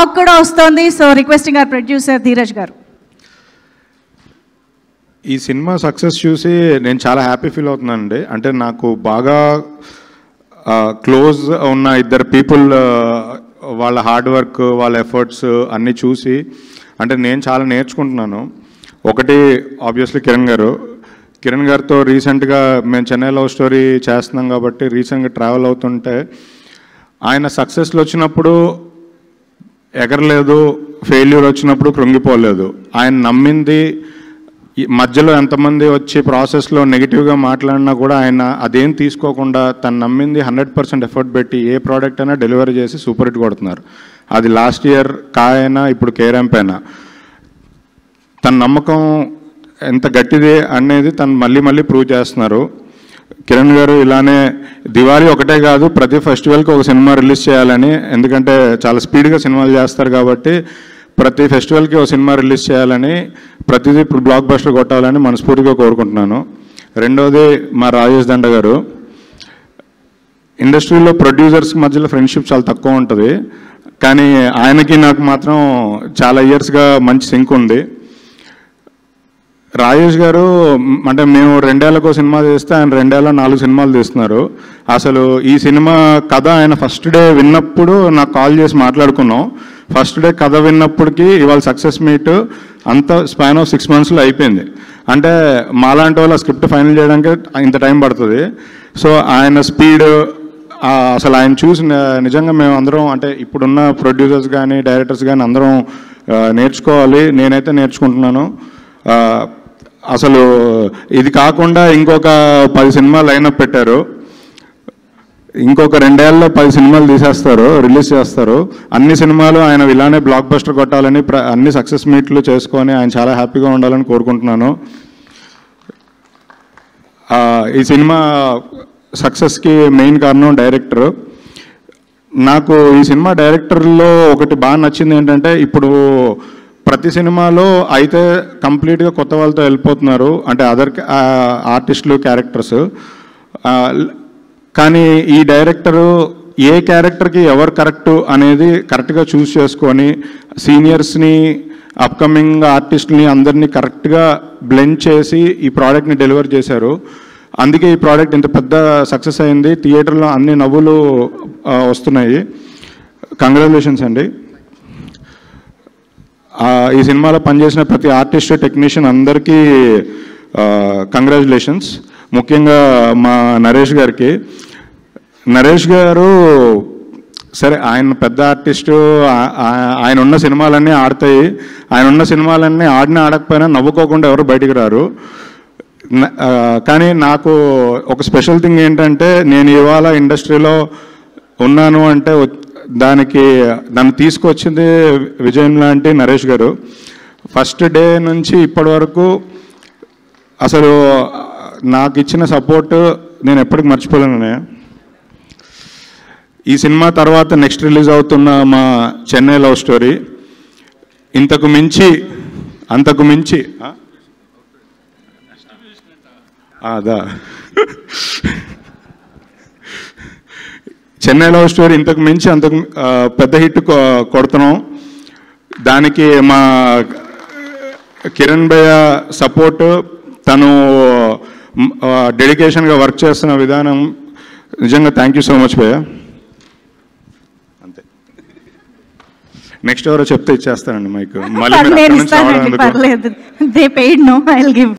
Talk కూడా వస్తుంది. So requesting our producer Dheeraj garu. ఈ సినిమా సక్సెస్ చూసి నేను చాలా హ్యాపీ ఫీల్ అవుతున్నానండి. అంటే నాకు బాగా క్లోజ్ ఉన్న ఇద్దరు పీపుల్ వాళ్ళ హార్డ్ వర్క్, వాళ్ళ ఎఫర్ట్స్ అన్నీ చూసి అంటే నేను చాలా నేర్చుకుంటున్నాను. ఒకటి ఆబ్వియస్లీ కిరణ్ గారితో రీసెంట్గా మేము చెన్నై లవ్ స్టోరీ చేస్తున్నాం కాబట్టి రీసెంట్గా ట్రావెల్ అవుతుంటే ఆయన సక్సెస్లు వచ్చినప్పుడు ఎగరలేదు, ఫెయిల్యూర్ వచ్చినప్పుడు కృంగిపోలేదు. ఆయన నమ్మింది, మధ్యలో ఎంతమంది వచ్చి ప్రాసెస్లో నెగిటివ్గా మాట్లాడినా కూడా ఆయన అదేం తీసుకోకుండా తను నమ్మింది 100% ఎఫర్ట్ పెట్టి ఏ ప్రోడక్ట్ అయినా డెలివరీ చేసి సూపర్ హిట్ కొడుతున్నారు. అది లాస్ట్ ఇయర్ అయినా ఇప్పుడు కేరాంప్ అయినా తన నమ్మకం ఎంత గట్టిది అనేది తను మళ్ళీ ప్రూవ్ చేస్తున్నారు. కిరణ్ గారు ఇలానే దివాళీ ఒకటే కాదు, ప్రతి ఫెస్టివల్కి ఒక సినిమా రిలీజ్ చేయాలని, ఎందుకంటే చాలా స్పీడ్గా సినిమాలు చేస్తారు కాబట్టి ప్రతి ఫెస్టివల్కి ఒక సినిమా రిలీజ్ చేయాలని, ప్రతిదీ ఇప్పుడు బ్లాక్ బస్టర్ కొట్టాలని మనస్ఫూర్తిగా కోరుకుంటున్నాను. రెండోది మా రాజేష్ దండ గారు. ఇండస్ట్రీలో ప్రొడ్యూసర్స్ మధ్యలో ఫ్రెండ్షిప్ చాలా తక్కువ ఉంటుంది, కానీ ఆయనకి నాకు మాత్రం చాలా ఇయర్స్గా మంచి సింక్ ఉంది. రాజేష్ గారు అంటే మేము 2 ఏళ్ళకో సినిమా చేస్తే ఆయన 2 ఏళ్ళ 4 సినిమాలు తీస్తున్నారు. అసలు ఈ సినిమా కథ ఆయన ఫస్ట్ డే విన్నప్పుడు నాకు కాల్ చేసి మాట్లాడుకున్నాం. ఫస్ట్ డే కథ విన్నప్పటికీ ఇవాళ సక్సెస్ మీట్ అంత స్పాన్ ఆఫ్ 6 monthsలో అయిపోయింది. అంటే మాలాంటి వాళ్ళ స్క్రిప్ట్ ఫైనల్ చేయడానికి ఇంత టైం పడుతుంది. సో ఆయన స్పీడ్ అసలు ఆయన చూసి నిజంగా మేము అందరం అంటే ఇప్పుడున్న ప్రొడ్యూసర్స్ కానీ డైరెక్టర్స్ కానీ అందరం నేర్చుకోవాలి. నేనైతే నేర్చుకుంటున్నాను. అసలు ఇది కాకుండా ఇంకొక 10 సినిమాలు లైనప్ పెట్టారు. ఇంకొక 2 ఏళ్ళలో 10 సినిమాలు తీసేస్తారు, రిలీజ్ చేస్తారు. అన్ని సినిమాలు ఆయన ఇలానే బ్లాక్ బస్టర్ కొట్టాలని, అన్ని సక్సెస్ మీట్లు చేసుకొని ఆయన చాలా హ్యాపీగా ఉండాలని కోరుకుంటున్నాను. ఈ సినిమా సక్సెస్కి మెయిన్ కారణం డైరెక్టర్. నాకు ఈ సినిమా డైరెక్టర్లో ఒకటి బాగా నచ్చింది ఏంటంటే, ఇప్పుడు ప్రతి సినిమాలో అయితే కంప్లీట్గా కొత్త వాళ్ళతో వెళ్ళిపోతున్నారు, అంటే అదర్ ఆర్టిస్టులు, క్యారెక్టర్స్. కానీ ఈ డైరెక్టరు ఏ క్యారెక్టర్కి ఎవరు కరెక్టు అనేది కరెక్ట్గా చూస్ చేసుకొని సీనియర్స్ని, అప్కమింగ్ ఆర్టిస్టులని అందరినీ కరెక్ట్గా బ్లెండ్ చేసి ఈ ప్రోడక్ట్ని డెలివర్ చేశారు. అందుకే ఈ ప్రోడక్ట్ ఇంత పెద్ద సక్సెస్ అయింది. థియేటర్లో అన్ని నవ్వులు వస్తున్నాయి. కంగ్రాచులేషన్స్ అండి. ఈ సినిమాలో పనిచేసిన ప్రతి ఆర్టిస్ట్, టెక్నీషియన్ అందరికీ కంగ్రాచులేషన్స్. ముఖ్యంగా మా నరేష్ గారికి. నరేష్ గారు సరే ఆయన పెద్ద ఆర్టిస్టు, ఆయన ఉన్న సినిమాలన్నీ ఆడతాయి. ఆయన ఉన్న సినిమాలన్నీ ఆడకపోయినా నవ్వుకోకుండా ఎవరు బయటికి రారు. కానీ నాకు ఒక స్పెషల్ థింగ్ ఏంటంటే, నేను ఇవాళ ఇండస్ట్రీలో ఉన్నాను అంటే దాన్ని తీసుకొచ్చింది విజయం లాంటి నరేష్ గారు. ఫస్ట్ డే నుంచి ఇప్పటి వరకు అసలు నాకు ఇచ్చిన సపోర్ట్ నేను ఎప్పటికి మర్చిపోలేను. ఈ సినిమా తర్వాత నెక్స్ట్ రిలీజ్ అవుతున్న మా చెన్నై లవ్ స్టోరీ అంతకు మించి అదా చెన్నై లవ్ స్టోరీ ఇంతకు మించి పెద్ద హిట్ కొడుతున్నాం. దానికి మా కిరణ్ భయ్య సపోర్టు, తను డెడికేషన్గా వర్క్ చేస్తున్న విధానం నిజంగా థ్యాంక్ యూ సో మచ్ భయ్య. అంతే. నెక్స్ట్ ఎవరో చెప్తే ఇచ్చేస్తానండి మైక్. మళ్ళీ